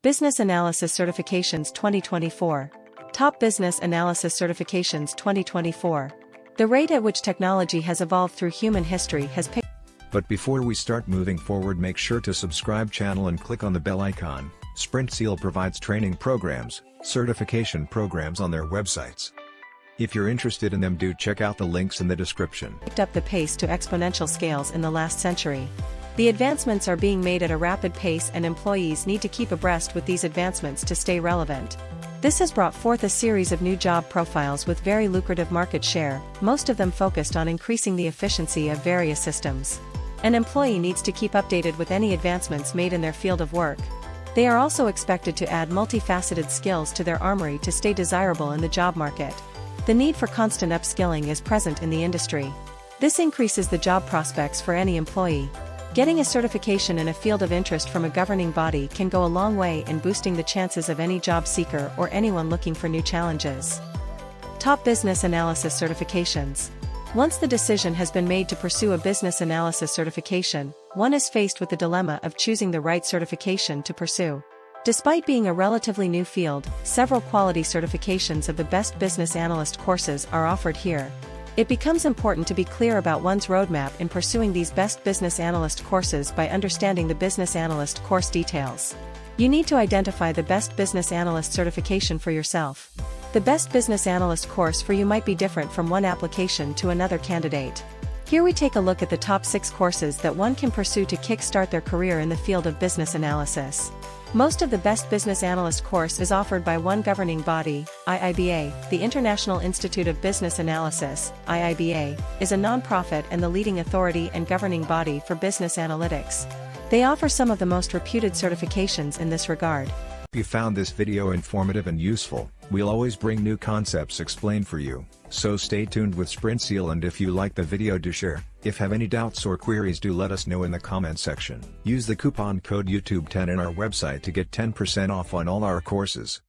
Business Analysis Certifications 2024. Top Business Analysis Certifications 2024. The rate at which technology has evolved through human history has picked. But before we start moving forward, make sure to subscribe channel and click on the bell icon. Sprintzeal provides training programs, certification programs on their websites. If you're interested in them, do check out the links in the description. Picked up the pace to exponential scales in the last century. The advancements are being made at a rapid pace and employees need to keep abreast with these advancements to stay relevant. This has brought forth a series of new job profiles with very lucrative market share, most of them focused on increasing the efficiency of various systems. An employee needs to keep updated with any advancements made in their field of work. They are also expected to add multifaceted skills to their armory to stay desirable in the job market. The need for constant upskilling is present in the industry. This increases the job prospects for any employee. Getting a certification in a field of interest from a governing body can go a long way in boosting the chances of any job seeker or anyone looking for new challenges. Top Business Analysis Certifications. Once the decision has been made to pursue a business analysis certification, one is faced with the dilemma of choosing the right certification to pursue. Despite being a relatively new field, several quality certifications of the best business analyst courses are offered here. It becomes important to be clear about one's roadmap in pursuing these best business analyst courses by understanding the business analyst course details. You need to identify the best business analyst certification for yourself. The best business analyst course for you might be different from one application to another candidate. Here we take a look at the top 6 courses that one can pursue to kick-start their career in the field of business analysis. Most of the Best Business Analyst course is offered by one governing body, IIBA. The International Institute of Business Analysis, IIBA, is a non-profit and the leading authority and governing body for business analytics. They offer some of the most reputed certifications in this regard. If you found this video informative and useful, we'll always bring new concepts explained for you, so stay tuned with Sprintzeal, and if you like the video, do share. If have any doubts or queries, do let us know in the comment section. Use the coupon code YouTube10 in our website to get 10% off on all our courses.